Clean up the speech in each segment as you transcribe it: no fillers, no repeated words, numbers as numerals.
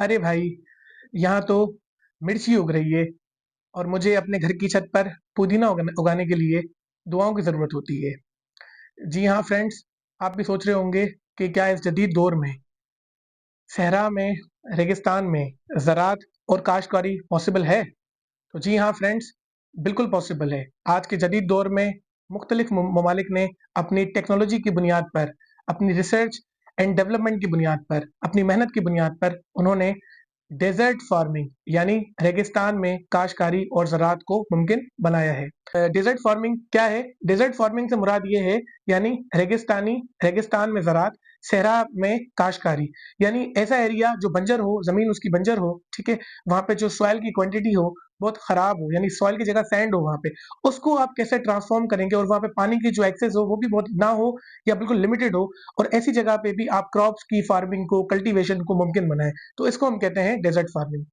अरे भाई, यहाँ तो मिर्ची उग रही है और मुझे अपने घर की छत पर पुदीना उगाने के लिए दुआओं की ज़रूरत होती है। जी हाँ फ्रेंड्स, आप भी सोच रहे होंगे कि क्या इस जदीद दौर में सहरा में, रेगिस्तान में ज़राअत और काश्तकारी पॉसिबल है? तो जी हाँ फ्रेंड्स, बिल्कुल पॉसिबल है। आज के जदीद दौर में मुख्तलिफ ममालिक ने अपनी टेक्नोलॉजी की बुनियाद पर, अपनी रिसर्च एंड डेवलपमेंट की बुनियाद पर, अपनी मेहनत की बुनियाद पर उन्होंने डेजर्ट फार्मिंग यानी रेगिस्तान में काश्तकारी और ज़राअत को मुमकिन बनाया है। डेजर्ट फार्मिंग क्या है? डेजर्ट फार्मिंग से मुराद ये है यानी रेगिस्तान में ज़राअत, सहरा में काश्तकारी। यानी ऐसा एरिया जो बंजर हो, ज़मीन उसकी बंजर हो, ठीक है? वहाँ पे जो सॉइल की क्वांटिटी हो, बहुत ख़राब हो, यानी सॉइल की जगह सैंड हो वहाँ पे, उसको आप कैसे ट्रांसफ़ॉर्म करेंगे और वहाँ पे पानी की जो एक्सेस हो, वो भी बहुत ना हो या बिल्कुल लिमिटेड हो, और ऐसी जगह पे भी आप क्रॉप्स की फार्मिंग को, कल्टीवेशन को मुमकिन बनाएँ। तो इसको हम कहते हैं डेजर्ट फार्मिंग।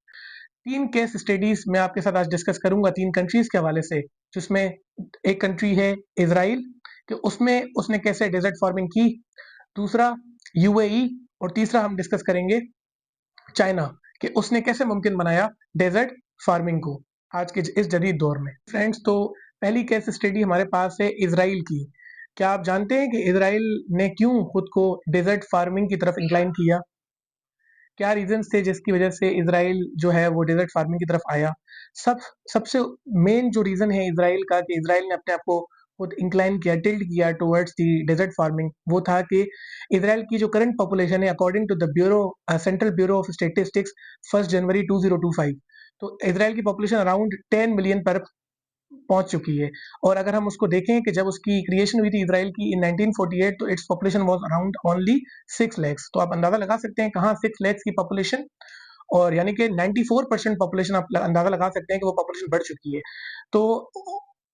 3 केस स्टडीज़ मैं आपके साथ आज डिस्कस करूँगा 3 कंट्रीज़ के हवाले से, जिसमें एक कंट्री है इज़राइल, कि उसमें उसने कैसे डेजर्ट फार्मिंग की, दूसरा यूएई, और तीसरा हम डिस्कस करेंगे चाइना, कि उसने कैसे मुमकिन बनाया डेजर्ट फार्मिंग को आज के इस जदीद दौर में। फ्रेंड्स, तो पहली केस स्टडी हमारे पास है इज़राइल की। क्या आप जानते हैं कि इज़राइल ने क्यों खुद को डेजर्ट फार्मिंग की तरफ इंक्लाइन किया? क्या रीजंस थे जिसकी वजह से इज़राइल जो है वो डेजर्ट फार्मिंग की तरफ आया? सब सबसे मेन जो रीज़न है इज़राइल का, कि इज़राइल ने अपने आप को खुद इंक्लाइन किया, टिल्ट किया टुवर्ड्स द डेजर्ट फार्मिंग, वो था कि इज़राइल की जो करंट पॉपुलेशन है according to the central bureau of statistics 1 January 2025, तो इज़राइल की पॉपुलेशन अराउंड 10 मिलियन पर पहुंच चुकी है। और अगर हम उसको देखें कि जब उसकी क्रिएशन हुई थी इज़राइल की इन 1948, तो its population was around only 6 lakh. तो आप अंदाज़ा लगा सकते हैं कहाँ 6 लाख की पॉपुलेशन, और यानी कि 94% पॉपुलेशन, आप अंदाज़ा लगा सकते हैं कि वो पॉपुलेशन बढ़ चुकी है। तो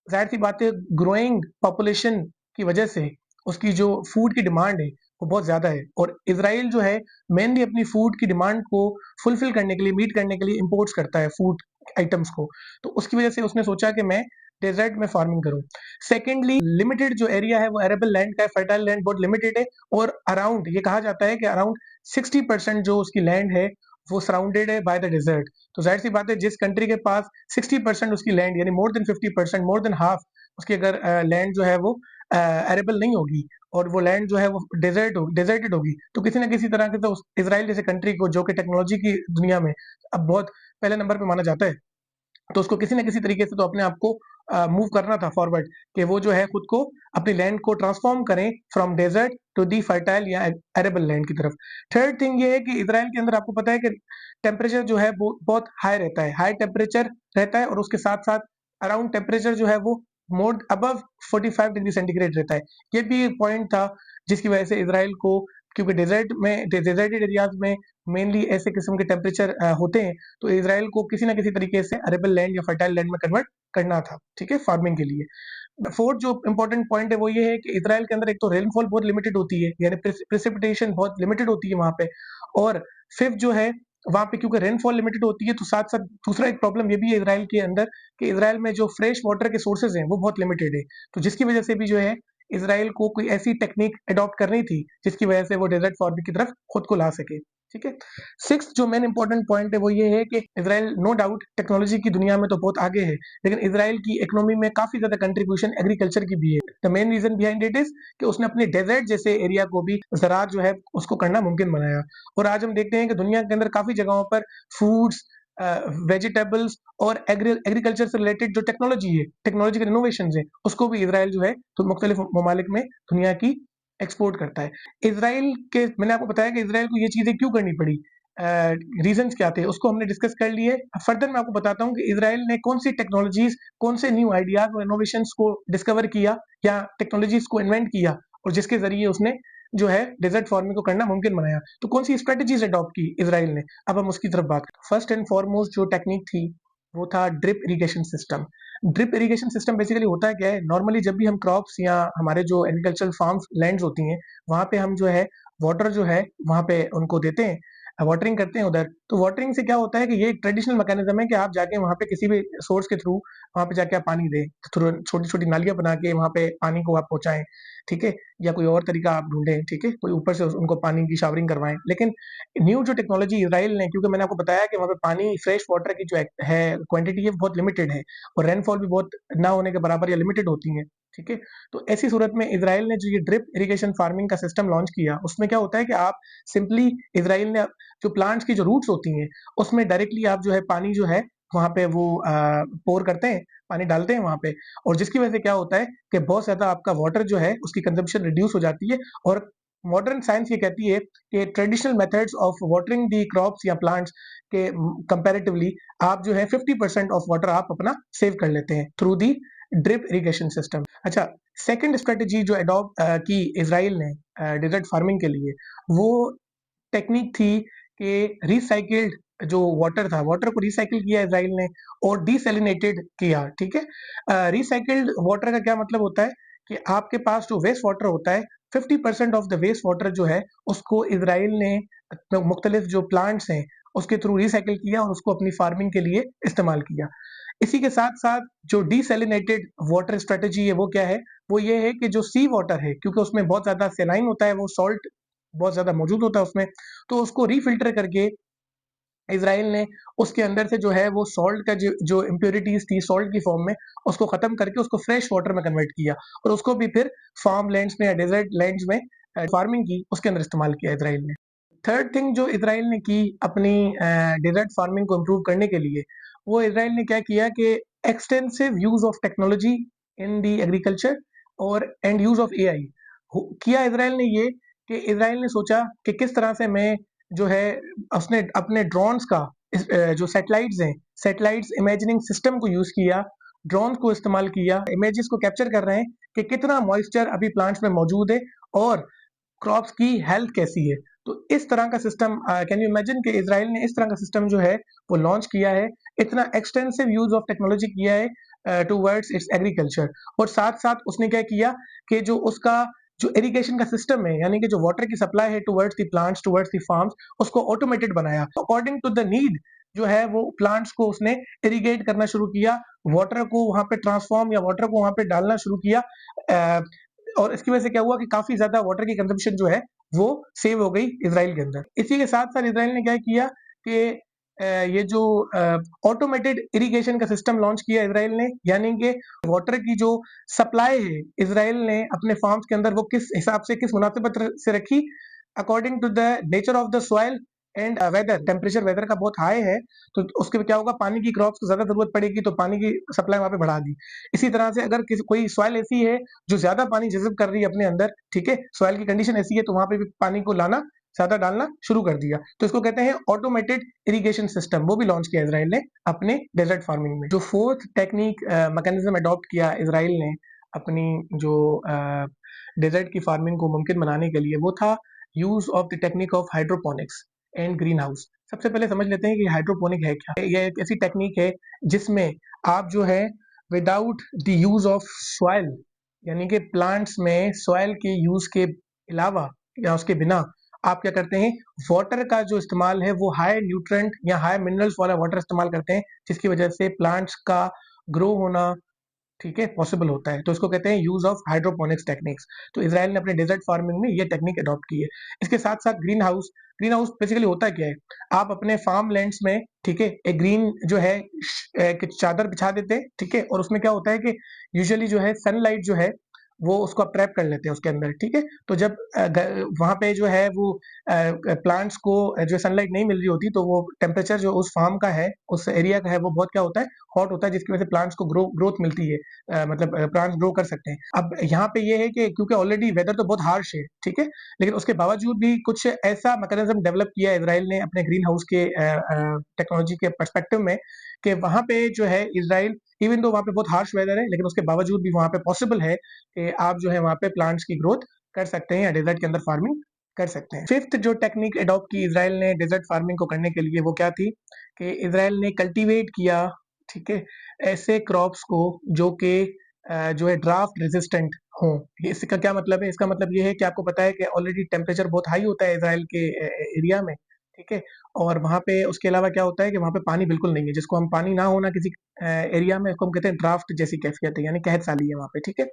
ज़ाहिर-सी बात है, ग्रोइंग पॉपुलेशन की वजह से उसकी जो फूड की डिमांड है, वो बहुत ज़्यादा है, और इज़राइल जो है मेनली अपनी फूड की डिमांड को फुलफ़िल करने के लिए, मीट करने के लिए इम्पोर्ट्स करता है फूड आइटम्स को। तो उसकी वजह से उसने सोचा कि मैं डेज़र्ट में फार्मिंग करूँ। सेकेंडली, लिमिटेड जो एरिया है वो एरेबल लैंड का है, फर्टाइल लैंड बहुत लिमिटेड है, और अराउंड ये कहा जाता है कि अराउंड 60% जो उसकी लैंड है वो सराउंडेड है बाय द डेजर्ट। तो जाहिर सी बात है, जिस कंट्री के पास 60% उसकी लैंड, यानी more than 50%, more than half उसकी अगर लैंड जो है वो एरेबल नहीं होगी, और वो लैंड जो है वो डेजर्टेड होगी, तो किसी ना किसी तरह के तो इसराइल जैसे कंट्री को, जो कि टेक्नोलॉजी की दुनिया में अब बहुत पहले नंबर पे माना जाता है, तो उसको किसी ना किसी तरीके से तो अपने आप को मूव करना था फॉरवर्ड, कि वो जो है खुद को अपनी लैंड को ट्रांसफॉर्म करें from desert to the fertile या एरेबल लैंड की तरफ। थर्ड थिंग ये है कि इजराइल के अंदर आपको पता है कि टेम्परेचर जो है वो बहुत हाई रहता है, हाई टेम्परेचर रहता है, और उसके साथ साथ अराउंड टेम्परेचर जो है वो मोर अबव 45 डिग्री सेंटीग्रेड रहता है। ये भी एक पॉइंट था जिसकी वजह से इसराइल को, क्योंकि डेजर्टेड एरियाज में मेनली ऐसे किस्म के टेम्परेचर होते हैं, तो इसराइल को किसी ना किसी तरीके से अरेबल लैंड या फर्टाइल लैंड में कन्वर्ट करना था, ठीक है, फार्मिंग के लिए। फोर्थ जो इंपॉर्टेंट पॉइंट है वो ये है कि इसराइल के अंदर एक तो रेनफॉल बहुत लिमिटेड होती है, यानी प्रेसिपिटेशन बहुत लिमिटेड होती है वहाँ पे, और फिफ्थ जो है, वहाँ पे क्योंकि रेनफॉल लिमिटेड होती है, तो साथ साथ दूसरा एक प्रॉब्लम ये भी है इसराइल के अंदर, कि इसराइल में जो फ्रेश वाटर के सोर्सेज हैं वो बहुत लिमिटेड है, तो जिसकी वजह से भी जो है इसराइल को कोई ऐसी टेक्निक अडॉप्ट करनी थी जिसकी वजह से वो डेजर्ट फार्मिंग की तरफ खुद को ला सके, ठीक है। सिक्स्थ जो मेन इंपॉर्टेंट पॉइंट है वो ये है कि इसराइल नो डाउट टेक्नोलॉजी की दुनिया में तो बहुत आगे है, लेकिन इसराइल की इकोनॉमी में काफी ज्यादा कंट्रीब्यूशन एग्रीकल्चर की भी है। The main reason behind it is कि उसने अपने डेजर्ट जैसे एरिया को भी ज़राअत जो है उसको करना मुमकिन बनाया, और आज हम देखते हैं कि दुनिया के अंदर काफी जगहों पर फूड्स, वेजिटेबल्स और एग्रीकल्चर से रिलेटेड जो टेक्नोलॉजी है, टेक्नोलॉजिकल इनोवेशन है, उसको भी इसराइल जो है तो मुख्तलिफ ममालिक में दुनिया की एक्सपोर्ट करता है। इसराइल के, मैंने आपको बताया कि इसराइल को ये चीज़ें क्यों करनी पड़ी, रीजंस क्या थे, उसको हमने डिस्कस कर लिए। फर्दर मैं आपको बताता हूँ कि इसराइल ने कौन सी टेक्नोलॉजीज, कौन से न्यू आइडियाज और इनोवेशंस को डिस्कवर किया या टेक्नोलॉजीज को इन्वेंट किया, और जिसके जरिए उसने जो है डेजर्ट फार्मिंग को करना मुमकिन बनाया। तो कौन सी स्ट्रेटजीज अडॉप्ट की इसराइल ने, अब हम उसकी तरफ बात करें। फर्स्ट एंड फॉरमोस्ट जो टेक्निक थी वो था drip irrigation system. Drip irrigation system basically होता है क्या है, नॉर्मली जब भी हम क्रॉप्स या हमारे जो एग्रीकल्चरल फार्म्स लैंड्स होती हैं, वहाँ पे हम जो है वाटर जो है वहाँ पे उनको देते हैं, वाटरिंग करते हैं उधर, तो वाटरिंग से क्या होता है कि ये एक ट्रेडिशनल मैकेनिज्म है कि आप जाके वहाँ पे किसी भी सोर्स के थ्रू वहाँ पे जाके आप पानी दें, थ्रू छोटी-छोटी नालियाँ बना के वहाँ पे पानी को आप पहुँचाएँ, ठीक है? या कोई और तरीका आप ढूँढें, ठीक है? कोई ऊपर से उनको पानी की शावरिंग करवाएँ। लेकिन न्यू जो टेक्नोलॉजी इज़राइल ने, क्योंकि मैंने आपको बताया कि वहाँ पे पानी फ्रेश वाटर की जो है क्वांटिटी है बहुत लिमिटेड है और रेनफॉल भी बहुत ना होने के बराबर या लिमिटेड होती है, ठीक है? तो ऐसी सूरत में इज़राइल ने जो ये ड्रिप इरिगेशन फार्मिंग का सिस्टम लॉन्च किया, उसमें क्या होता है कि आप सिंपली इज़राइल ने जो प्लांट्स की जो रूट्स होती हैं, उसमें डायरेक्टली आप जो है पानी जो है वहाँ पे वो पोर करते हैं, पानी डालते हैं वहाँ पे, और जिसकी वजह से क्या होता है कि बहुत ज़्यादा आपका वाटर जो है उसकी कंजम्पशन रिड्यूस हो जाती है। और मॉडर्न साइंस ये कहती है कि traditional methods of watering the crops या प्लांट्स के कंपैरेटिवली आप जो है 50% ऑफ वाटर आप अपना सेव कर लेते हैं through the drip irrigation system. अच्छा, सेकंड स्ट्रेटजी जो अडॉप्ट की इज़राइल ने डेजर्ट फार्मिंग के लिए, वो टेक्निक थी कि रिसाइकिल्ड जो वाटर था, वाटर को रिसाइकिल किया इज़राइल ने और डिसैलिनेटेड किया, ठीक है? रिसाइकिल्ड वाटर का क्या मतलब होता है कि आपके पास जो वेस्ट वाटर होता है, 50% ऑफ द वेस्ट वाटर जो है, उसको इज़राइल ने मुख्तलिफ जो प्लांट्स हैं, उसके थ्रू रिसाइकिल किया और उसको अपनी फार्मिंग के लिए इस्तेमाल किया। इसी के साथ-साथ जो डिसैलिनेटेड वाटर स्ट्रेटजी है, वो क्या है? वो ये है कि जो सी वाटर है, क्योंकि उसमें बहुत ज़्यादा सैलाइन होता है, वो सॉल्ट बहुत ज़्यादा मौजूद होता है उसमें, तो उसको रीफ़िल्टर करके इज़राइल ने उसके अंदर से जो है वो सॉल्ट का जो इम्प्योरिटीज़ थी सॉल्ट की फ़ॉर्म में, उसको ख़त्म करके उसको फ्रेश वाटर में कन्वर्ट किया और उसको भी फिर फार्म लैंड्स में या डेज़र्ट लैंड्स में फार्मिंग की, उसके अंदर इस्तेमाल किया इज़राइल ने। थर्ड थिंग जो इज़राइल ने की अपनी डेज़र्ट फार्मिंग को इम्प्रूव करने के लिए, वो इज़राइल ने क्या किया कि extensive use of technology in the agriculture और एंड यूज़ ऑफ एआई किया इज़राइल ने ये कि इज़राइल ने सोचा कि किस तरह से मैं जो है उसने अपने ड्रोन्स का जो सैटेलाइट्स हैं, सैटेलाइट्स इमेजिनिंग सिस्टम को यूज़ किया, ड्रोन को इस्तेमाल किया, इमेजेस को कैप्चर कर रहे हैं कि कितना मॉइस्चर अभी प्लांट्स में मौजूद है और क्रॉप्स की हेल्थ कैसी है। तो इस तरह का सिस्टम कैन यू इमेजिन कि इज़राइल ने इस तरह का सिस्टम जो है वो लॉन्च किया है, इतना एक्सटेंसिव यूज़ ऑफ टेक्नोलॉजी किया है टुवर्ड्स इट्स एग्रीकल्चर। और साथ-साथ उसने क्या किया कि जो उसका जो इरिगेशन का सिस्टम है, यानी कि जो वाटर की सप्लाई है towards the plants, towards the farms, उसको ऑटोमेटेड बनाया। अकॉर्डिंग टू द नीड जो है वो प्लांट्स को उसने इरिगेट करना शुरू किया, वाटर को वहाँ पे ट्रांसफॉर्म या वाटर को वहाँ पे डालना शुरू किया। अ, और इसकी वजह से क्या हुआ कि काफ़ी ज़्यादा वाटर की कंज़म्पशन जो है, वो सेव हो गई इज़राइल के अंदर। इसी के साथ-साथ इज़राइल ने क्या किया कि ये जो ऑटोमेटेड इरिगेशन का सिस्टम लॉन्च किया इज़राइल ने, यानी कि वाटर की जो सप्लाई है, इज़राइल ने अपने फार्म्स के अंदर वो किस हिसाब से, किस मुनासिबत से रखी, according to the nature of the soil and weather. Temperature weather का बहुत हाई है, तो उसके क्या होगा, पानी की क्रॉप्स को ज़्यादा ज़रूरत पड़ेगी, तो पानी की सप्लाई वहाँ पे बढ़ा दी। इसी तरह से अगर कोई सॉइल ऐसी है जो ज़्यादा पानी जज़ब कर रही है अपने अंदर, ठीक है? सॉइल की कंडीशन ऐसी है, तो वहाँ पे भी पानी को लाना, ज़्यादा डालना शुरू कर दिया। तो इसको कहते हैं ऑटोमेटेड इरिगेशन सिस्टम, वो भी लॉन्च किया इज़राइल ने अपने डेज़र्ट फार्मिंग में। जो फोर्थ टेक्निक मैकेनिज़्म अडॉप्ट किया इज़राइल ने अपनी जो डेज़र्ट की फार्मिंग को मुमकिन बनाने के लिए, वो था use of the technique of hydroponics and green house. सबसे पहले समझ लेते हैं कि हाइड्रोपोनिक है क्या? ये एक ऐसी टेक्निक है जिसमें आप जो है without the use of soil, यानी कि प्लांट्स में सॉइल के यूज़ के अलावा या उसके बिना आप क्या करते हैं, वाटर का जो इस्तेमाल है वो हाई न्यूट्रिएंट या हाई मिनरल्स वाला वाटर इस्तेमाल करते हैं, जिसकी वजह से प्लांट्स का ग्रो होना, ठीक है, पॉसिबल होता है। तो इसको कहते हैं यूज़ ऑफ हाइड्रोपोनिक्स टेक्निक्स। तो इज़राइल ने अपने डेज़र्ट फार्मिंग में ये टेक्निक अडॉप्ट की है। इसके साथ-साथ ग्रीन हाउस बेसिकली होता क्या है? आप अपने फार्म लैंड्स में, ठीक है, एक ग्रीन जो है एक चादर बिछा देते हैं, ठीक है? और उसमें क्या होता है कि यूजुअली जो है सनलाइट जो है वो उसको आप ट्रैप कर लेते हैं उसके अंदर, ठीक है? तो जब वहाँ पे जो है वो प्लांट्स को जो सनलाइट नहीं मिल रही होती, तो वो टेम्परेचर जो उस फार्म का है, उस एरिया का है, वो बहुत क्या होता है, हॉट होता है, जिसकी वजह से प्लांट्स को ग्रोथ मिलती है। मतलब प्लांट्स ग्रो कर सकते हैं। अब यहाँ पे ये है कि क्योंकि ऑलरेडी वेदर तो बहुत हार्श है, ठीक है? लेकिन उसके बावजूद भी कुछ ऐसा मैकेनिज़्म डेवलप किया है इज़राइल ने अपने ग्रीन हाउस के टेक्नोलॉजी के पर्सपेक्टिव में, कि वहाँ पे जो है इज़राइल, इवन दो वहाँ पे बहुत हार्श वेदर है, लेकिन उसके बावजूद भी वहाँ पे पॉसिबल है कि आप जो है वहाँ पे प्लांट्स की ग्रोथ कर सकते हैं या डेज़र्ट के अंदर फार्मिंग कर सकते हैं। फिफ्थ जो टेक्निक अडॉप्ट की इज़राइल ने डेज़र्ट फार्मिंग को करने के लिए, वो क्या थी कि इज़राइल ने कल्टीवेट किया, ठीक है, ऐसे क्रॉप्स को जो कि जो है ड्राफ्ट रेजिस्टेंट हों। इसका क्या मतलब है? इसका मतलब ये है कि आपको पता है कि ऑलरेडी टेम्परेचर बहुत हाई होता है इज़राइल के एरिया में, ठीक है? और वहाँ पे उसके अलावा क्या होता है कि वहाँ पे पानी बिल्कुल नहीं है, जिसको हम पानी ना होना किसी एरिया में, इसको हम कहते हैं ड्राफ्ट जैसी कैफियत है, यानी कहत साली है वहाँ पे, ठीक है?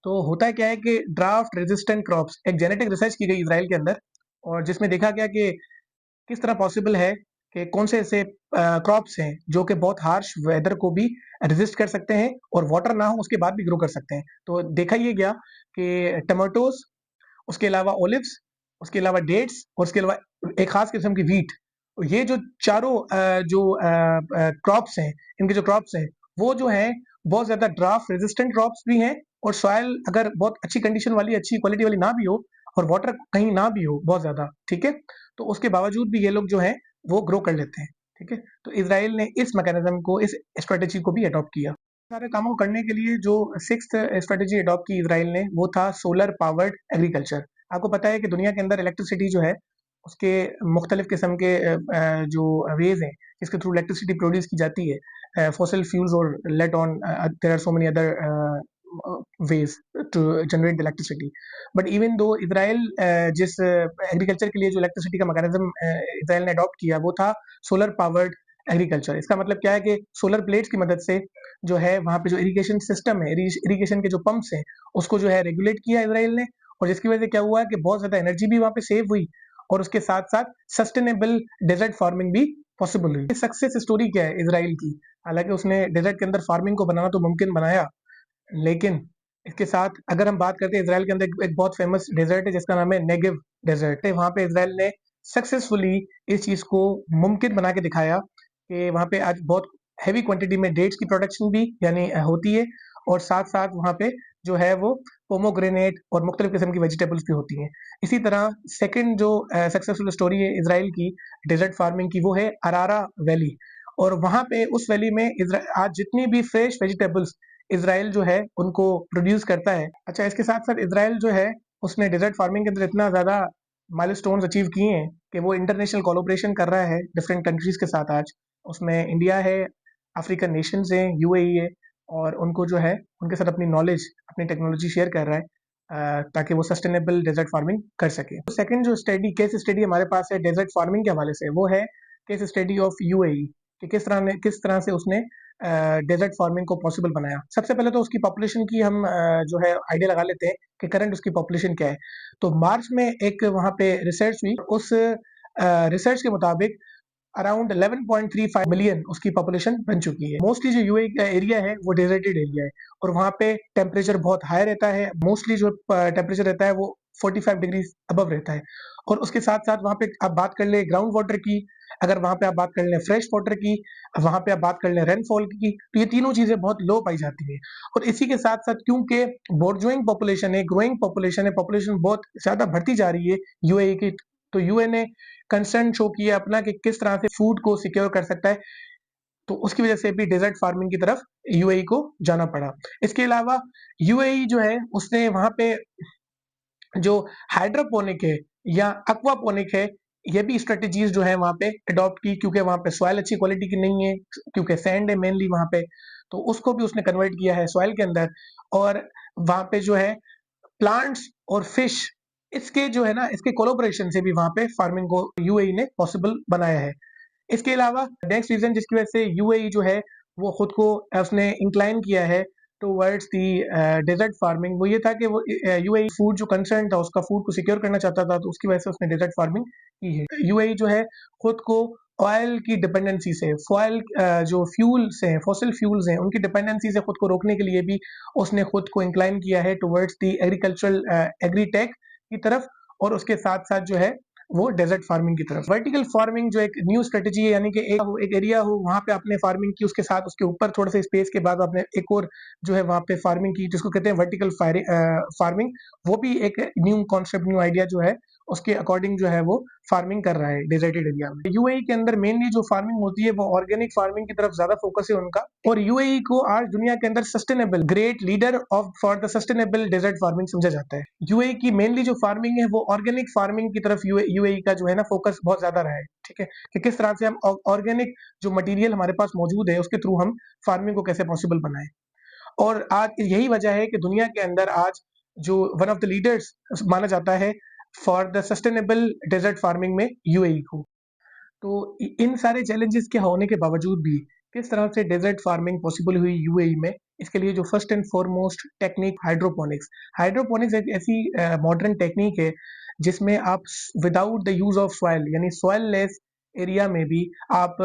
तो होता क्या है कि ड्राफ्ट रेजिस्टेंट क्रॉप्स, एक जेनेटिक रिसर्च की गई इज़राइल के अंदर, और जिसमें देखा गया कि किस तरह पॉसिबल है कि कौन से ऐसे क्रॉप्स हैं जो कि बहुत हार्श वेदर को भी रेजिस्ट कर सकते हैं और वाटर ना हो उसके बाद भी ग्रो कर सकते हैं। तो देखा ये गया कि टमाटोज, उसके अलावा ओलिव्स, उसके अलावा डेट्स और उसके अलावा एक खास किस्म की व्हीट, ये जो चारों क्रॉप्स हैं, इनके जो क्रॉप्स हैं वो जो हैं बहुत ज़्यादा ड्राफ्ट रेजिस्टेंट क्रॉप्स भी हैं, और सॉइल अगर बहुत अच्छी कंडीशन वाली, अच्छी क्वालिटी वाली ना भी हो और वाटर कहीं ना भी हो बहुत ज़्यादा, ठीक है, तो उसके बावजूद भी ये लोग जो हैं वो ग्रो कर लेते हैं, ठीक है। तो इसराइल ने इस मैकेनिज्म को, इस स्ट्रेटेजी को भी अडॉप्ट किया। सारे कामों को करने के लिए जो सिक्स्थ स्ट्रेटेजी अडॉप्ट की इसराइल ने, वो था सोलर पावर्ड एग्रीकल्चर। आपको पता है कि दुनिया के अंदर इलेक्ट्रिसिटी जो है उसके मुख्तलिफ किस्म के जो वेज हैं जिसके थ्रू इलेक्ट्रिसिटी प्रोड्यूस की जाती है, फॉसिल फ्यूल्स और late on there are so many other ways to generate electricity. But even though Israel जिस एग्रीकल्चर के लिए जो इलेक्ट्रिसिटी का मैकेनिज्म इसराइल ने अडॉप्ट किया वो था सोलर पावर्ड एग्रीकल्चर। इसका मतलब क्या है कि सोलर प्लेट्स की मदद से जो है वहाँ पे जो इरिगेशन सिस्टम है, इरिगेशन के जो पंप्स हैं, उसको जो है रेगुलेट किया इसराइल ने, और जिसकी वजह से क्या हुआ कि बहुत ज़्यादा एनर्जी भी वहाँ पे सेव हुई और उसके साथ-साथ सस्टेनेबल डेजर्ट फार्मिंग भी पॉसिबल हुई। सक्सेस स्टोरी क्या है इसराइल की? हालाँकि उसने डेजर्ट के अंदर फार्मिंग को बनाना तो मुमकिन बनाया, लेकिन इसके साथ अगर हम बात करते हैं, इसराइल के अंदर एक बहुत फेमस डेजर्ट है जिसका नाम है नेगेव डेजर्ट है। वहाँ पे इसराइल ने सक्सेसफुली इस चीज़ को मुमकिन बना के दिखाया कि वहाँ पे आज बहुत हैवी क्वांटिटी में डेट्स की प्रोडक्शन भी यानी होती है, और साथ-साथ वहाँ पे जो है वो पोमोग्रेनेट और मुख्तलिफ किस्म की वेजिटेबल्स भी होती हैं। इसी तरह सेकंड जो सक्सेसफुल स्टोरी है इसराइल की डेजर्ट फार्मिंग की, वो है अरारा वैली, और वहाँ पे उस वैली में आज जितनी भी फ्रेश वेजिटेबल्स इसराइल जो है उनको प्रोड्यूस करता है। अच्छा, इसके साथ-साथ इसराइल जो है उसने डेजर्ट फार्मिंग के अंदर इतना ज़्यादा माइलस्टोन्स अचीव किए हैं कि वो इंटरनेशनल कोलैबोरेशन कर रहा है डिफरेंट कंट्रीज़ के साथ आज। उसमें इंडिया है, अफ्रीकन नेशंस हैं, यूएई है, और उनको जो है उनके साथ अपनी नॉलेज, अपनी टेक्नोलॉजी शेयर कर रहा है ताकि वो सस्टेनेबल डेजर्ट फार्मिंग कर सके। तो सेकंड जो केस स्टडी हमारे पास है डेजर्ट फार्मिंग के हवाले से, वो है केस स्टडी ऑफ यूएई कि किस तरह से उसने डेजर्ट फार्मिंग को पॉसिबल बनाया। सबसे पहले तो उसकी पॉपुलेशन की हम जो है आइडिया लगा लेते हैं कि करंट उसकी पॉपुलेशन क्या है। तो मार्च में एक वहाँ पे रिसर्च हुई, उस रिसर्च के मुताबिक अराउंड 11.35 मिलियन उसकी पॉपुलेशन बन चुकी है। मोस्टली जो यूएई का एरिया है वो डेजर्टेड एरिया है, और वहाँ पे टेम्परेचर बहुत हाई रहता है। मोस्टली जो टेम्परेचर रहता है वो 45 डिग्री अबव रहता है, और उसके साथ साथ वहाँ पे आप बात कर ले ग्राउंड वाटर की, अगर वहाँ पे आप बात कर लें फ्रेश वाटर की, वहाँ पे आप बात कर लें रेनफॉल की, तो ये तीनों चीज़ें बहुत लो पाई जाती हैं। और इसी के साथ साथ क्योंकि बोर्जुइंग पॉपुलेशन है, ग्रोइंग पॉपुलेशन है, पॉपुलेशन बहुत ज़्यादा बढ़ती जा रही है यूएई की, तो यूए ने कंसर्न शो किया अपना कि किस तरह से फूड को सिक्योर कर सकता है, तो उसकी वजह से भी डेजर्ट फार्मिंग की तरफ यूएई को जाना पड़ा। इसके अलावा यूएई जो है उसने वहाँ पे जो हाइड्रोपोनिक है या एक्वापोनिक है, ये भी स्ट्रेटजीज जो है वहाँ पे अडॉप्ट की, क्योंकि वहाँ पे सॉइल अच्छी क्वालिटी की नहीं है, क्योंकि सैंड है मेनली वहाँ पे, तो उसको भी उसने कन्वर्ट किया है सॉइल के अंदर, और वहाँ पे जो है प्लांट्स और फिश, इसके जो है ना इसके कोलैबोरेशन से भी वहाँ पे फार्मिंग को यूएई ने पॉसिबल बनाया है। इसके अलावा नेक्स्ट रीजन जिसकी वजह से यूएई जो है वो खुद को उसने इंक्लाइन किया है टुवर्ड्स दी डेजर्ट फार्मिंग, वो ये था कि वो यूएई फूड जो कंसर्न था, उसका फूड को सिक्योर करना चाहता था, तो उसकी वजह से उसने डेजर्ट फार्मिंग की है। यूएई जो है खुद को ऑयल की डिपेंडेंसी से, फॉयल जो फ्यूल्स हैं, फॉसिल फ्यूल्स हैं, उनकी डिपेंडेंसी से खुद को रोकने के लिए भी उसने खुद को इंक्लाइन किया है टुवर्ड्स दी एग्रीकल्चरल एग्रीटेक की तरफ, और उसके साथ साथ जो है वो डेजर्ट फार्मिंग की तरफ। वर्टिकल फार्मिंग जो एक न्यू स्ट्रेटजी है, यानी कि एक एरिया हो वहाँ पे आपने फार्मिंग की, उसके साथ उसके ऊपर थोड़ा सा स्पेस के बाद आपने एक और जो है वहाँ पे फार्मिंग की, जिसको कहते हैं वर्टिकल फार्मिंग। वो भी एक न्यू कॉन्सेप्ट, न्यू आइडिया जो है उसके अकॉर्डिंग जो है वो फार्मिंग कर रहा है डेजर्टेड एरिया में। यूएई के अंदर मेनली जो फार्मिंग होती है वो ऑर्गेनिक फार्मिंग की तरफ ज्यादा फोकस है उनका, और यूएई को आज दुनिया के अंदर sustainable great leader of for the sustainable desert farming समझा जाता है। यूएई की मेनली जो फार्मिंग है वो ऑर्गेनिक फार्मिंग की तरफ यूएई का जो है ना फोकस बहुत ज्यादा रहा है, ठीक है, कि किस तरह से हम ऑर्गेनिक जो मटेरियल हमारे पास मौजूद है उसके थ्रू हम फार्मिंग को कैसे पॉसिबल बनाएं। और आज यही वजह है कि दुनिया के अंदर आज जो वन ऑफ द लीडर्स माना जाता है for the sustainable desert farming में यूएई को। तो इन सारे चैलेंजेस के होने के बावजूद भी किस तरह से डेजर्ट फार्मिंग पॉसिबल हुई यूएई में, इसके लिए जो first and foremost technique hydroponics. Hydroponics एक ऐसी मॉडर्न टेक्निक है जिसमें आप without the use of soil, यानी सॉइल लेस एरिया में भी आप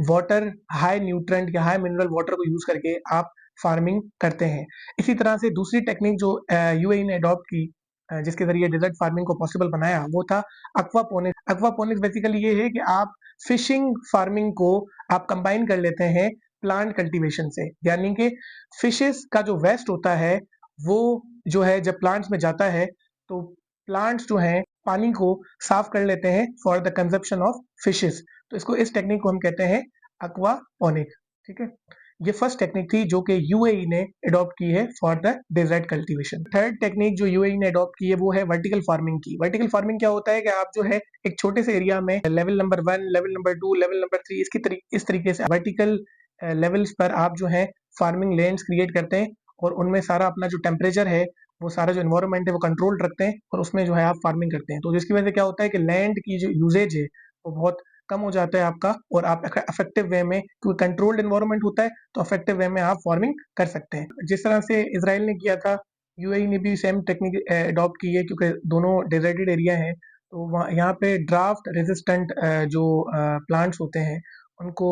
वाटर, हाई न्यूट्रेंट या हाई मिनरल वाटर को यूज करके आप फार्मिंग करते हैं। इसी तरह से दूसरी टेक्निक जो यूएई ने अडॉप्ट की, जिसके जरिए डेजर्ट फार्मिंग को पॉसिबल बनाया, वो था एक्वापोनिक्स। एक्वापोनिक्स बेसिकली ये है कि आप फिशिंग फार्मिंग को आप कंबाइन कर लेते हैं प्लांट कल्टीवेशन से, यानी कि फिशेस का जो वेस्ट होता है वो जो है जब प्लांट्स में जाता है तो प्लांट्स जो हैं पानी को साफ कर लेते हैं for the consumption of fishes. तो इसको, इस टेक्निक को हम कहते हैं एक्वापोनिक। ठीक है, ये फर्स्ट टेक्निक थी जो कि यूएई ने अडॉप्ट की है for the desert cultivation. Third technique जो यूएई ने अडॉप्ट की है वो है वर्टिकल फार्मिंग की। वर्टिकल फार्मिंग क्या होता है कि आप जो है एक छोटे से एरिया में level number 1, level number 2, level number 3, इस तरीके से वर्टिकल लेवल्स पर आप जो है फार्मिंग लैंड्स क्रिएट करते हैं और उनमें सारा अपना जो टेम्परेचर है, वो सारा जो एनवायरनमेंट है वो कंट्रोल रखते हैं और उसमें जो है आप फार्मिंग करते हैं। तो जिसकी वजह से क्या होता है कि लैंड की जो यूजेज है वो बहुत कम हो जाता है आपका, और आप इफेक्टिव वे में, क्योंकि कंट्रोल्ड एनवायरनमेंट होता है तो इफेक्टिव वे में आप फार्मिंग कर सकते हैं। जिस तरह से इसराइल ने किया था, यूएई ने भी सेम टेक्निक अडॉप्ट की है, क्योंकि दोनों डेजर्टेड एरिया हैं। तो वहाँ यहाँ पे ड्राफ्ट रेजिस्टेंट जो प्लांट्स होते हैं उनको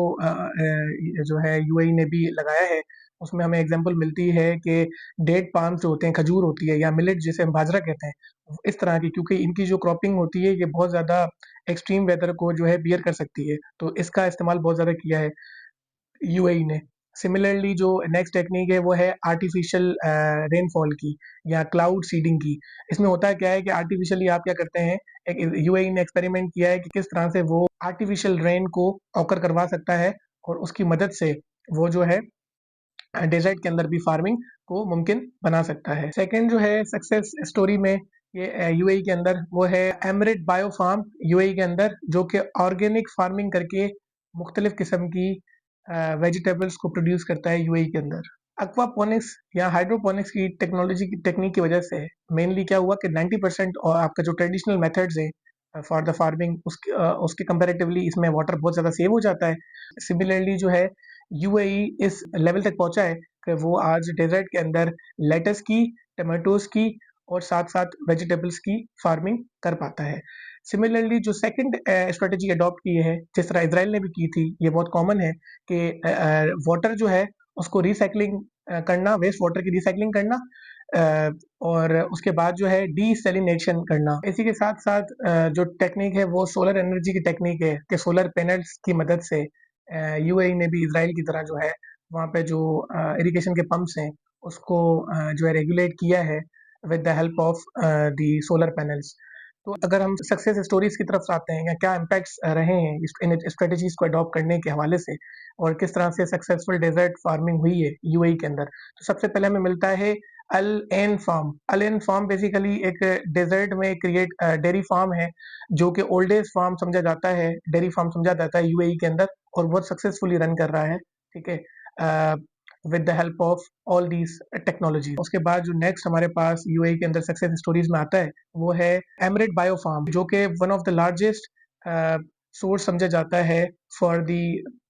जो है यूएई ने भी लगाया है। उसमें हमें एग्जांपल मिलती है कि डेट पाम जो होते हैं, खजूर होती है, या मिलेट जिसे हम बाजरा कहते हैं, इस तरह की, क्योंकि इनकी जो क्रॉपिंग होती है ये बहुत ज़्यादा एक्सट्रीम वेदर को जो है बियर कर सकती है, तो इसका इस्तेमाल बहुत ज़्यादा किया है यूएई ने। सिमिलरली जो नेक्स्ट टेक्निक है वो है आर्टिफिशियल रेनफॉल की या क्लाउड सीडिंग की। इसमें होता क्या है कि आर्टिफिशियली आप क्या करते हैं, एक यूएई ने एक्सपेरिमेंट किया है कि किस तरह से वो आर्टिफिशियल रेन को ऑकर करवा सकता है और उसकी मदद से वो जो है डेजर्ट के अंदर भी फार्मिंग को मुमकिन बना सकता है। सेकंड जो है सक्सेस स्टोरी में ये यूएई के अंदर, वो है एमरेट बायो फार्म यूएई के अंदर, जो कि ऑर्गेनिक फार्मिंग करके मुख्तलिफ किस्म की वेजिटेबल्स को प्रोड्यूस करता है यूएई के अंदर। एक्वापोनिक्स या हाइड्रोपोनिक्स की टेक्नोलॉजी की टेक्निक की वजह से मेनली क्या हुआ कि 90% और आपका जो ट्रेडिशनल मेथड्स है फॉर द फार्मिंग, उसके कंपैरेटिवली इसमें वाटर बहुत ज़्यादा सेव हो जाता है। सिमिलरली जो है यूएई इस लेवल तक पहुंचा है कि वो आज डेजर्ट के अंदर लेटस की, टमाटोज की और साथ साथ वेजिटेबल्स की फार्मिंग कर पाता है। सिमिलरली जो सेकंड स्ट्रेटजी अडॉप्ट की है, जिस तरह इसराइल ने भी की थी, ये बहुत कॉमन है कि वाटर जो है उसको रिसाइकलिंग करना, वेस्ट वाटर की रिसाइकलिंग करना, और उसके बाद जो है डीसैलिनेशन करना। इसी के साथ साथ जो टेक्निक है वो सोलर एनर्जी की टेक्निक है कि सोलर पैनल्स की मदद से यूएई ने भी इसराइल की तरह जो है वहाँ पे जो इरिगेशन के पंप्स हैं उसको जो है रेगुलेट किया है with the help of the solar panels. तो अगर हम सक्सेस स्टोरीज की तरफ आते हैं, या क्या इम्पैक्ट्स रहे हैं इन स्ट्रेटजीज को अडॉप्ट करने के हवाले से, और किस तरह से सक्सेसफुल डेजर्ट फार्मिंग हुई है यूएई के अंदर, तो सबसे पहले हमें मिलता है अल एन फार्म। अल एन फार्म बेसिकली एक डेजर्ट में क्रिएट डेयरी फार्म है, जो कि ओल्डेस्ट फार्म समझा जाता है, डेयरी फार्म समझा जाता है यूएई के अंदर, और बहुत सक्सेसफुली रन कर रहा है। ठीक है, with the help of all these technology. उसके बाद जो नेक्स्ट हमारे पास यूएई के अंदर सक्सेस स्टोरीज में आता है वो है एमरेट बायो फार्म, जो कि one of the largest source समझा जाता है for the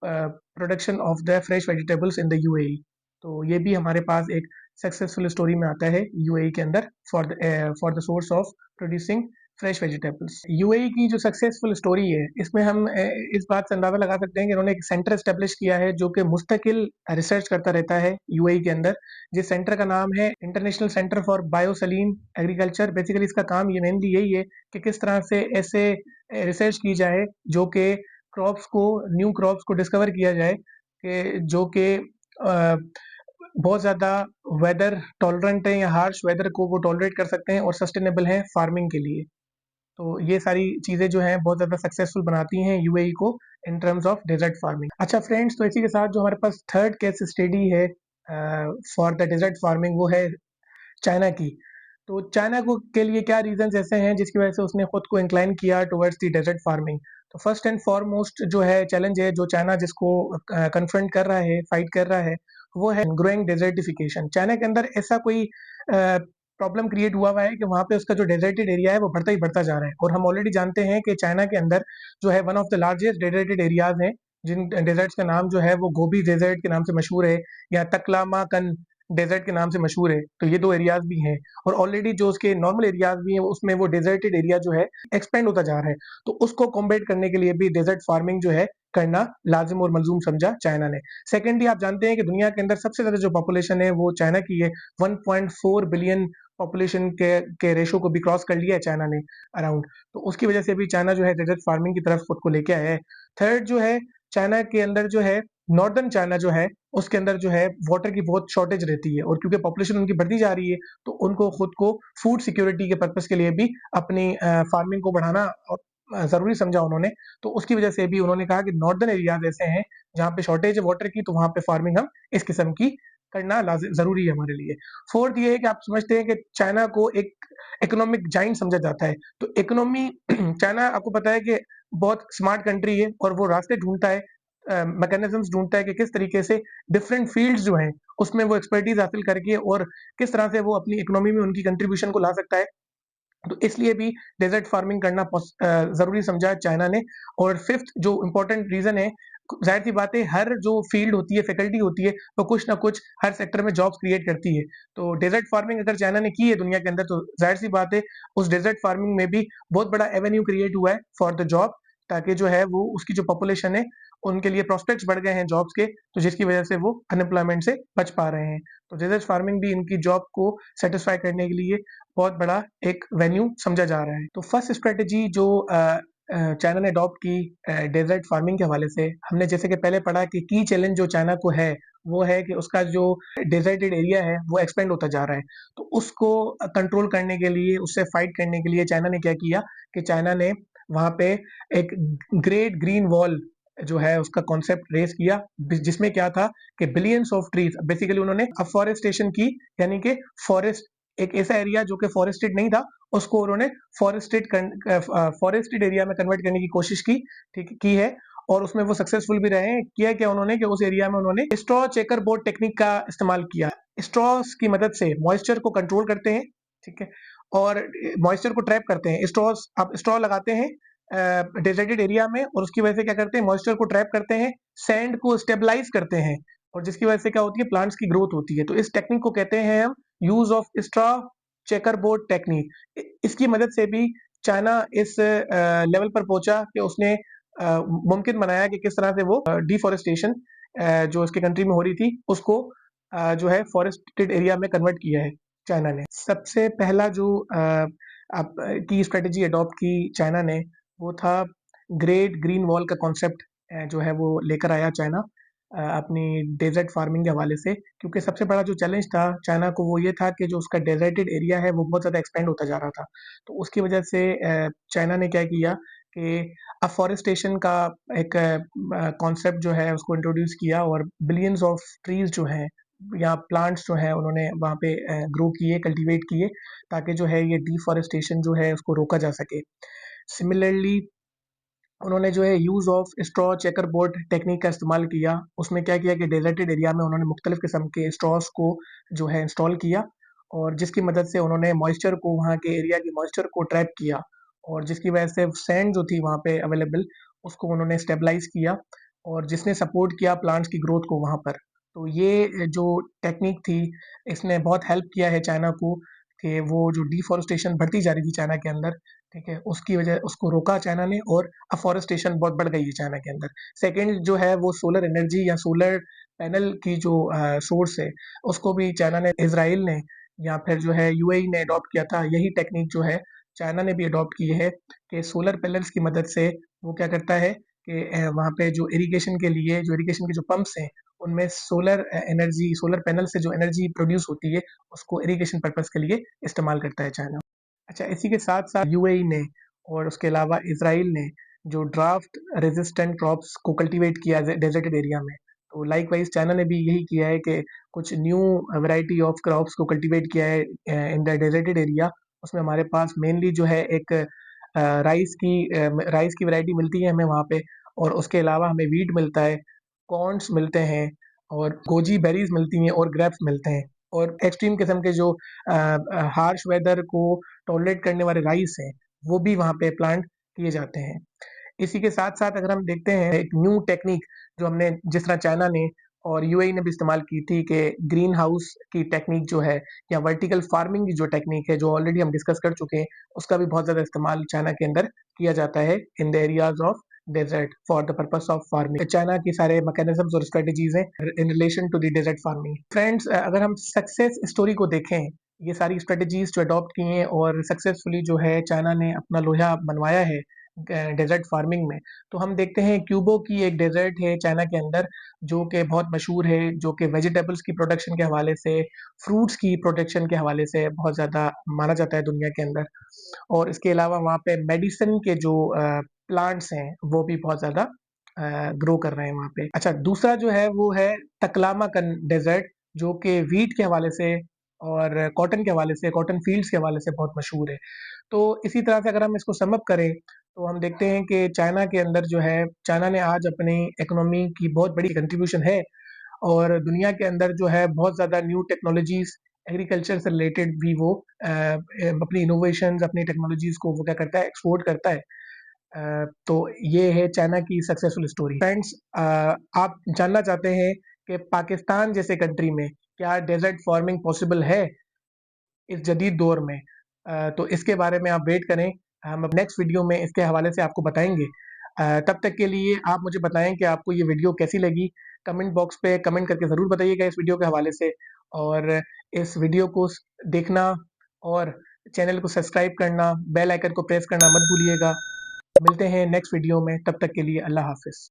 production of the fresh vegetables in the UAE. तो ये भी हमारे पास एक सक्सेसफुल स्टोरी में आता है यूएई के अंदर for the source of producing fresh vegetables. UAE की जो सक्सेसफुल स्टोरी है, इसमें हम इस बात से अंदाजा लगा सकते हैं कि उन्होंने एक सेंटर एस्टेब्लिश किया है जो कि मुस्तकिल रिसर्च करता रहता है यूएई के अंदर, जिस सेंटर का नाम है international centre for biosaline agriculture. Basically इसका काम ये मेनली यही है कि किस तरह से ऐसे रिसर्च की जाए जो कि क्रॉप्स को, न्यू क्रॉप्स को डिस्कवर किया जाए कि जो कि बहुत ज़्यादा वेदर टॉलरेंट है या हार्श वेदर को वो टॉलरेट कर सकते हैं और सस्टेनेबल हैं फार्मिंग के लिए। तो ये सारी चीज़ें जो हैं बहुत ज़्यादा सक्सेसफुल बनाती हैं यूएई को in terms of desert farming. अच्छा फ्रेंड्स, तो इसी के साथ जो हमारे पास थर्ड केस स्टडी है फॉर द डेजर्ट फार्मिंग, वो है चाइना की। तो चाइना को के लिए क्या रीजंस ऐसे हैं जिसकी वजह से उसने खुद को इंक्लाइन किया टुवर्ड्स द डेजर्ट फार्मिंग। तो फर्स्ट एंड फॉरमोस्ट जो है चैलेंज है जो चाइना जिसको कन्फ्रंट कर रहा है, फाइट कर रहा है, वो है ग्रोइंग डेजर्टिफिकेशन। चाइना के अंदर ऐसा कोई प्रॉब्लम क्रिएट हुआ है कि वहाँ पे उसका जो डेजर्टेड एरिया है वो बढ़ता ही बढ़ता जा रहा है। और हम ऑलरेडी जानते हैं कि चाइना के अंदर जो है one of the largest deserted areas हैं, जिन डेजर्ट्स का नाम जो है वो गोबी डेजर्ट के नाम से मशहूर है, या तकलामाकन डेजर्ट के नाम से मशहूर है। तो ये 2 एरियाज़ भी हैं, और ऑलरेडी जो उसके नॉर्मल एरियाज़ भी हैं उसमें वो डेजर्टेड एरिया जो है एक्सपेंड होता जा रहा है। तो उसको कॉम्बैट करने के लिए भी डेजर्ट फार्मिंग जो है करना लाज़िम और मलज़ूम समझा चाइना ने। सेकेंडली, आप जानते हैं कि दुनिया के अंदर सबसे ज़्यादा जो पॉपुलेशन है वो चाइना की है। 1.4 बिलियन पॉपुलेशन के रेशो को भी क्रॉस कर लिया है चाइना ने अराउंड। तो उसकी वजह से भी चाइना जो है डेजर्ट फार्मिंग की तरफ खुद को लेके आया है। थर्ड जो है, चाइना के अंदर जो है नॉर्दर्न चाइना जो है उसके अंदर जो है वाटर की बहुत शॉर्टेज रहती है, और क्योंकि पॉपुलेशन उनकी बढ़ती जा रही है तो उनको खुद को फूड सिक्योरिटी के पर्पस के लिए भी अपनी फार्मिंग को बढ़ाना ज़रूरी समझा उन्होंने। तो उसकी वजह से भी उन्होंने कहा कि नॉर्दर्न एरियाज ऐसे हैं जहाँ पे शॉर्टेज है वाटर की, तो वहाँ पे फार्मिंग हम इस किस्म की करना ज़रूरी है हमारे लिए। फोर्थ ये है कि आप समझते हैं कि चाइना को एक इकोनॉमिक जाइंट समझा जाता है। तो इकोनॉमी चाइना, आपको पता है कि बहुत स्मार्ट कंट्री है, और वो रास्ते ढूंढता है, मैकेनिज्म्स ढूंढता है कि किस तरीके से डिफरेंट फील्ड्स जो हैं उसमें वो एक्सपर्टीज हासिल करके और किस तरह से वो अपनी इकोनॉमी में उनकी कंट्रीब्यूशन को ला सकता है। तो इसलिए भी डेजर्ट फार्मिंग करना ज़रूरी समझा चाइना ने। और फिफ्थ जो इम्पोर्टेंट रीज़न है, ज़ाहिर सी बात है हर जो फील्ड होती है, फैकल्टी होती है, वो कुछ ना कुछ हर सेक्टर में जॉब्स क्रिएट करती है। तो डेजर्ट फार्मिंग अगर चाइना ने की है दुनिया के अंदर, तो ज़ाहिर सी बात है उस डेजर्ट फार्मिंग में भी बहुत बड़ा एवेन्यू क्रिएट हुआ है फॉर द जॉब, ताकि जो है वो उसकी जो पॉपुलेशन है उनके लिए प्रोस्पेक्ट्स बढ़ गए हैं जॉब्स के, तो जिसकी वजह से वो अनएम्प्लॉयमेंट से बच पा रहे हैं। तो डेजर्ट फार्मिंग भी इनकी जॉब को सेटिस्फाई करने के लिए बहुत बड़ा एक वेन्यू समझा जा रहा है। तो फर्स्ट स्ट्रेटजी जो चाइना ने अडॉप्ट की डेजर्ट फार्मिंग के हवाले से, हमने जैसे कि पहले पढ़ा कि की चैलेंज जो चाइना को है वो है कि उसका जो डेजर्टेड एरिया है वो एक्सपेंड होता जा रहा है। तो उसको कंट्रोल करने के लिए, उससे फाइट करने के लिए चाइना ने क्या किया कि चाइना ने वहाँ पे एक ग्रेट ग्रीन वॉल जो है उसका कॉन्सेप्ट रेज किया, जिसमें क्या था कि बिलियंस ऑफ ट्रीज, बेसिकली उन्होंने अफॉरेस्टेशन की, यानी कि फॉरेस्ट, एक ऐसा एरिया जो कि फॉरेस्टेड नहीं था उसको उन्होंने फॉरेस्टेड एरिया में कन्वर्ट करने की कोशिश की, ठीक की है। और उसमें वो सक्सेसफुल भी रहे हैं। किया क्या उन्होंने कि उस एरिया में उन्होंने स्ट्रॉ चेकर बोर्ड टेक्निक का इस्तेमाल किया। स्ट्रॉस की मदद से मॉइस्चर को कंट्रोल करते हैं, ठीक है, और मॉइस्चर को ट्रैप करते हैं। स्ट्रॉस, आप स्ट्रॉ लगाते हैं डेजर्टेड एरिया में, और उसकी वजह से क्या करते हैं, मॉइस्चर को ट्रैप करते हैं, सैंड को स्टेबलाइज करते हैं, और जिसकी वजह से क्या होती है, प्लांट्स की ग्रोथ होती है। तो इस टेक्निक को कहते हैं हम use of straw chequerboard technique. इसकी मदद से भी चाइना इस लेवल पर पहुंचा कि उसने मुमकिन बनाया कि किस तरह से वो डिफॉरेस्टेशन जो उसके कंट्री में हो रही थी उसको जो है फॉरेस्टेड एरिया में कन्वर्ट किया है चाइना ने। सबसे पहला जो की स्ट्रेटजी अडॉप्ट की चाइना ने, वो था ग्रेट ग्रीन वॉल का कॉन्सेप्ट जो है वो लेकर आया चाइना अपनी डेजर्ट फार्मिंग के हवाले से। क्योंकि सबसे बड़ा जो चैलेंज था चाइना को वो ये था कि जो उसका डेजर्टेड एरिया है वो बहुत ज़्यादा एक्सपेंड होता जा रहा था। तो उसकी वजह से चाइना ने क्या किया कि अफॉरेस्टेशन का एक कॉन्सेप्ट जो है उसको इंट्रोड्यूस किया, और बिलियंस ऑफ ट्रीज जो हैं या प्लांट्स जो है उन्होंने वहाँ पे ग्रो किए, कल्टीवेट किए, ताकि जो है ये डिफॉरेस्टेशन जो है उसको रोका जा सके। सिमिलरली उन्होंने जो है use of straw checker board technique का इस्तेमाल किया। उसमें क्या किया कि डेजर्टेड एरिया में उन्होंने मुख्तलिफ किस्म के स्ट्रॉस को जो है इंस्टॉल किया, और जिसकी मदद से उन्होंने मॉइस्चर को, वहाँ के एरिया की मॉइस्चर को ट्रैप किया, और जिसकी वजह से सैंड जो थी वहाँ पे अवेलेबल उसको उन्होंने स्टेबलाइज किया, और जिसने सपोर्ट किया प्लांट्स की ग्रोथ को वहाँ पर। तो ये जो टेक्निक थी इसने बहुत हेल्प किया है चाइना को कि वो जो डिफॉरेस्टेशन बढ़ती जा रही थी चाइना के अंदर, ठीक है, उसकी वजह उसको रोका चाइना ने, और अफॉरेस्टेशन बहुत बढ़ गई है चाइना के अंदर। सेकंड जो है वो सोलर एनर्जी या सोलर पैनल की जो सोर्स है उसको भी चाइना ने, इजराइल ने, या फिर जो है यूएई ने अडॉप्ट किया था। यही टेक्निक जो है चाइना ने भी अडॉप्ट की है कि सोलर पैनल्स की मदद से वो क्या करता है कि वहाँ पे जो इरिगेशन के लिए, जो इरिगेशन के जो पंप्स हैं उनमें सोलर एनर्जी, सोलर पैनल से जो एनर्जी प्रोड्यूस होती है उसको इरिगेशन पर्पस के लिए इस्तेमाल करता है चाइना। अच्छा, इसी के साथ-साथ यूएई ने और उसके अलावा इज़राइल ने जो ड्राफ्ट रेजिस्टेंट क्रॉप्स को कल्टीवेट किया डेजर्टेड एरिया में, तो लाइकवाइज़ चाइना ने भी यही किया है कि कुछ न्यू वैरायटी ऑफ क्रॉप्स को कल्टीवेट किया है इन द डेजर्टेड एरिया। उसमें हमारे पास मेनली जो है एक राइस की वैरायटी मिलती है हमें वहाँ पे, और उसके अलावा हमें व्हीट मिलता है, कॉर्न्स मिलते हैं, और गोजी बेरीज़ मिलती हैं, और ग्रेप्स मिलते हैं। और एक्सट्रीम किस्म के जो हार्श वेदर को टॉलरेट करने वाले राइस हैं, वो भी वहाँ पे प्लांट किए जाते हैं। इसी के साथ-साथ अगर हम देखते हैं एक न्यू टेक्नीक जो हमने जिस तरह चाइना ने और यूएई ने भी इस्तेमाल की थी कि ग्रीन हाउस की टेक्नीक जो है या वर्टिकल फार्मिंग की जो टेक्नीक है जो ऑलरेडी हम डिस्कस कर चुके हैं, उसका भी बहुत ज़्यादा इस्तेमाल चाइना के अंदर किया जाता है in the areas of desert for the purpose of farming. China की सारे मैकेनिज़्म्स और स्ट्रेटजीज़ हैं in relation to the desert farming. Friends, अगर हम सक्सेस स्टोरी को देखें, ये सारी स्ट्रेटजीज़ जो अडॉप्ट की हैं और सक्सेसफुली जो है चाइना ने अपना लोहा मनवाया है डेजर्ट फार्मिंग में, तो हम देखते हैं क्यूबो की एक डेजर्ट है चाइना के अंदर जो कि बहुत मशहूर है, जो कि वेजिटेबल्स की प्रोडक्शन के हवाले से, फ्रूट्स की प्रोडक्शन के हवाले से बहुत ज़्यादा माना जाता है दुनिया के अंदर। और इसके अलावा वहाँ पे मेडिसिन के जो प्लांट्स हैं वो भी बहुत ज़्यादा ग्रो कर रहे हैं वहाँ पे। अच्छा, दूसरा जो है वो है तकलामाकन डेजर्ट जो कि व्हीट के हवाले से और कॉटन के हवाले से, कॉटन फील्ड्स के हवाले से बहुत मशहूर है। तो इसी तरह से अगर हम इसको सम अप करें, तो हम देखते हैं कि चाइना के अंदर जो है, चाइना ने आज अपनी इकोनॉमी की बहुत बड़ी कंट्रीब्यूशन है और दुनिया के अंदर जो है बहुत ज़्यादा न्यू टेक्नोलॉजीज़ एग्रीकल्चर से रिलेटेड भी वो अपनी इनोवेशंस, अपनी टेक्नोलॉजीज़ को वो क्या करता है, एक्सपोर्ट करता है। तो ये है चाइना की सक्सेसफुल स्टोरी। फ्रेंड्स, आप जानना चाहते हैं कि पाकिस्तान जैसे कंट्री में क्या डेज़र्ट फार्मिंग पॉसिबल है इस जदीद दौर में? तो इसके बारे में आप वेट करें, हम अब नेक्स्ट वीडियो में इसके हवाले से आपको बताएँगे। तब तक के लिए आप मुझे बताएँ कि आपको ये वीडियो कैसी लगी? कमेंट बॉक्स पे कमेंट करके ज़रूर बताइएगा इस वीडियो के हवाले से और इस वीडियो को देखना और चैनल को सब्सक्राइब करना, बेल आइकन को प्रेस करना मत भूलिएगा। मिलते हैं नेक्स्ट वीडियो में, तब तक के लिए अल्लाह हाफ़िज़।